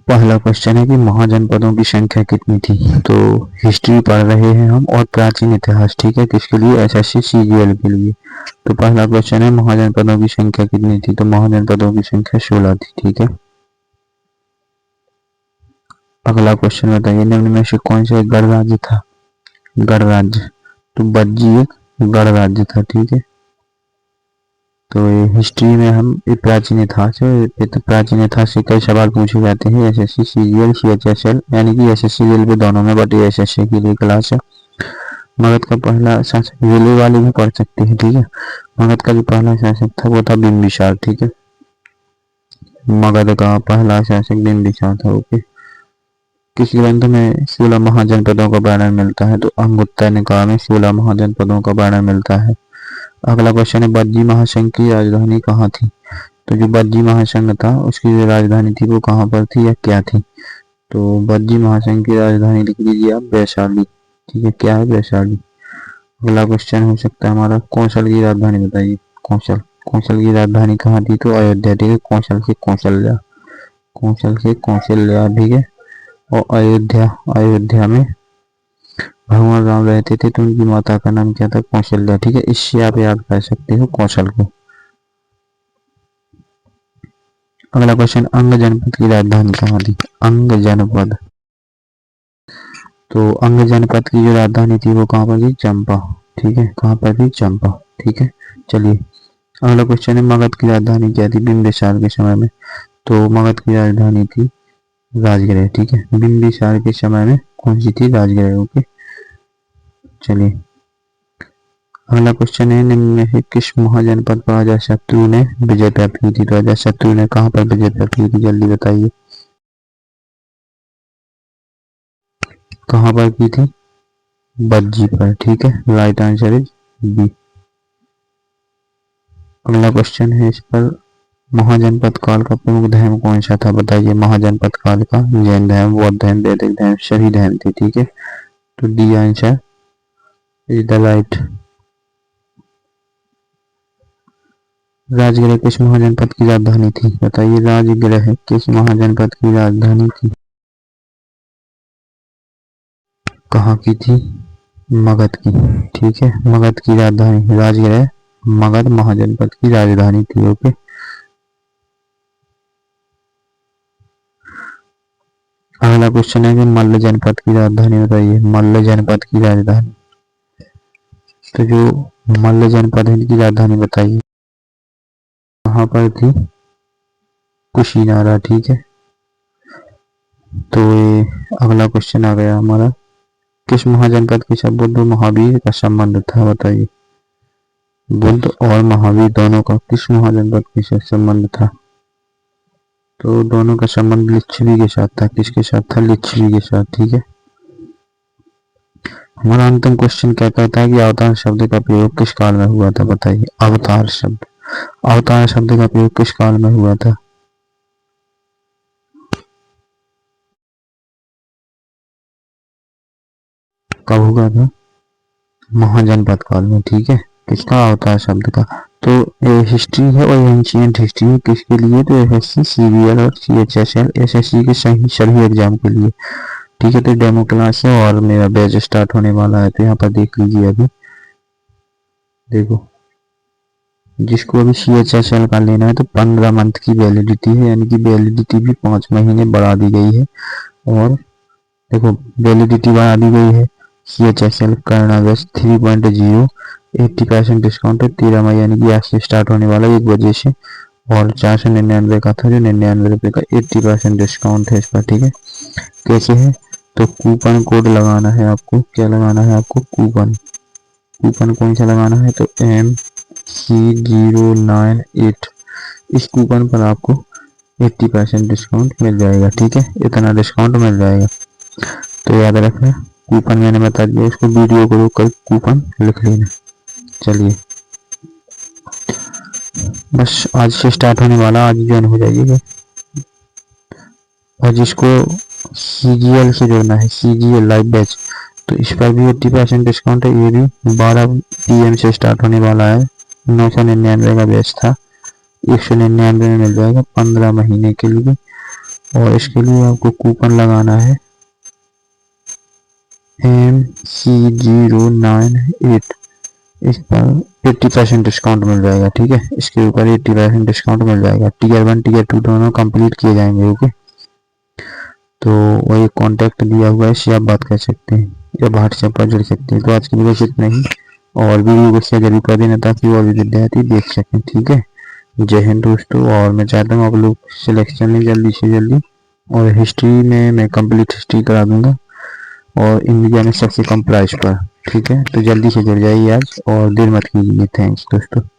पहला क्वेश्चन है कि महाजनपदों की संख्या कितनी थी। तो हिस्ट्री पढ़ रहे हैं हम और प्राचीन इतिहास, ठीक है, किसके लिए, एसएससी सीजीएल के लिए। तो पहला क्वेश्चन है महाजनपदों की संख्या कितनी थी। तो महाजनपदों की संख्या 16 थी, ठीक है। अगला क्वेश्चन बताइए, निम्न में से कौन सा एक गणराज्य था। गणराज्य, तो बज्जी एक गणराज्य था, ठीक है। तो ये हिस्ट्री में हम ये प्राचीन इतिहास है, ये तो प्राचीन इतिहास से कई सवाल पूछे जाते हैं एसएससी सीजीएल सीएचएसएल यानी कि एसएससी रेलवे दोनों में, बट ये एसएससी के लिए क्लास है। मगध का पहला शासक, रेलवे वाले भी पढ़ सकते हैं, ठीक है। मगध का जो पहला शासक था वो था बिंबिसार, ठीक है। मगध का पहला शासक बिंबिसार था, ओके। किस ग्रंथ में 16 महाजनपदों का वर्णन मिलता है। तो अंगुत्तर निकाय में 16 महाजनपदों का वर्णन मिलता है। अगला क्वेश्चन है, बज्जी महासंघ की राजधानी कहाँ थी। तो जो बज्जी महासंघ था उसकी जो राजधानी थी वो कहाँ पर थी या क्या थी। तो बज्जी महासंघ की राजधानी लिख लीजिए आप, वैशाली, ठीक है। क्या है, वैशाली। अगला क्वेश्चन हो सकता है हमारा, कौशल की राजधानी बताइए। कौशल, कौशल की राजधानी कहाँ थी। तो अयोध्या, ठीक है। कौशल से कौशल्या, कौशल से कौशल्या, ठीक है। और अयोध्या, अयोध्या में भगवान राम रहते थे तो उनकी माता का नाम क्या था, कौशल्या, ठीक है। इससे आप याद कर सकते हो कौशल को। अगला क्वेश्चन, अंग जनपद की राजधानी कहाँ थी। अंग जनपद, तो अंग जनपद की जो राजधानी थी वो कहाँ पर थी, चंपा, ठीक है। कहाँ पर थी, चंपा, ठीक है। चलिए अगला क्वेश्चन है, मगध की राजधानी क्या थी बिंबिसार के समय में। तो मगध की राजधानी थी राजगृह, ठीक है। बिंबिसार के समय में कौन सी थी, राजगृह, ओके। चलिए अगला क्वेश्चन है, निम्न में से किस महाजनपद पर अजातशत्रु ने विजय प्राप्त की थी। तो अजातशत्रु ने कहाँ पर विजय प्राप्त की थी, जल्दी बताइए। कहाँ पर की थी, बज्जी पर, ठीक है। Right answer is B. अगला क्वेश्चन है इस पर, महाजनपद काल का प्रमुख धर्म कौन सा था, बताइए। महाजनपद काल का जैन धर्म, बौद्ध धर्म, वैदिक धर्म, सभी धर्म थे, ठीक है। तो D answer is the right. Rajgriha किस महाजनपद की राजधानी थी, बताइए। राजगृह किस महाजनपद की राजधानी थी, कहाँ की थी, मगध की, ठीक है। मगध की राजधानी राजगृह मगध महाजनपद की राजधानी थी, ओके। अगला क्वेश्चन है कि मल्ल जनपद की राजधानी बताइए। मल्ल जनपद की राजधानी, तो जो मल्ल जनपद है इनकी राजधानी बताइए, कहाँ पर थी, कुशीनारा, ठीक है। तो ये अगला क्वेश्चन आ गया हमारा, किस महाजनपद के साथ बुद्ध महावीर का संबंध था, बताइए। बुद्ध और महावीर दोनों का किस महाजनपद के साथ संबंध था। तो दोनों का संबंध लिच्छवी के साथ था। किसके साथ था, लिच्छवी के साथ, ठीक है। हमारा अंतिम क्वेश्चन क्या कहता है कि अवतार शब्द का प्रयोग किस काल में हुआ था, बताइए। अवतार शब्द, अवतार शब्द का प्रयोग किस काल में हुआ था। कब हुआ था, महाजनपद काल में, ठीक है। किसका, अवतार शब्द का। तो ये हिस्ट्री है और एंशिएंट हिस्ट्री है, किसके लिए, तो एसएससी सीजीएल और सीएचएसएल, एसएससी के सभी एग्जाम के लिए, ठीक है। तो डेमो क्लास है और मेरा बैच स्टार्ट होने वाला है, तो यहाँ पर देख लीजिए। अभी देखो, जिसको अभी सीएचएसएल का लेना है तो 15 मंथ की वैलिडिटी है, यानी कि वैलिडिटी भी 5 महीने बढ़ा दी गई है। और देखो वैलिडिटी बढ़ा दी गई है, सीएचएसएल करना बस 3.0 80% डिस्काउंट है 13 मई, यानी कि आज से स्टार्ट होने वाला 1 बजे से। और 499 का था जो 99 रुपये का 80% डिस्काउंट है इस पर, ठीक है। कैसे है, तो कूपन कोड लगाना है आपको, क्या लगाना है आपको, कूपन, कूपन कौन सा लगाना है, तो MC098, इस कूपन पर आपको 80% डिस्काउंट मिल जाएगा, ठीक है। इतना डिस्काउंट मिल जाएगा, तो याद रखना। कूपन मैंने बता दिया, इसको वीडियो को रोक कर कूपन लिख लेना। चलिए बस आज से स्टार्ट होने वाला, आज ज्वाइन हो जाइएगा। और जिसको सीजीएल से जोड़ना है, सीजीएल लाइव बैच, तो इस पर भी 80% डिस्काउंट है। ये भी 12 PM से स्टार्ट होने वाला है। 999 का बैच था, 199 में मिल जाएगा 15 महीने के लिए। और इसके लिए आपको कूपन लगाना है MC098। इस पर 80% डिस्काउंट मिल जाएगा। ठीक है, इसके ऊपर 80% डिस्काउंट मिल जाएगा। Tier 1 Tier 2 दोनों कंप्लीट किए जाएंगे। ओके, तो वही कॉन्टैक्ट दिया हुआ है, इससे आप बात कर सकते हैं या व्हाट्सएप पर जुड़ सकते हैं। तो आज की वीडियो से इतना ही, और वीडियो को शेयर जरूर कर देना ताकि और भी विद्यार्थी देख सकें। ठीक है, जय हिंद दोस्तों। और मैं चाहता हूँ आप लोग सिलेक्शन लें जल्दी से जल्दी, और हिस्ट्री में मैं कंप्लीट हिस्ट्री करा दूंगा, और इंडिया में सबसे कम प्राइस पर। ठीक है, तो जल्दी से जुड़ जाइए आज, और देर मत कीजिए। थैंक्स दोस्तों।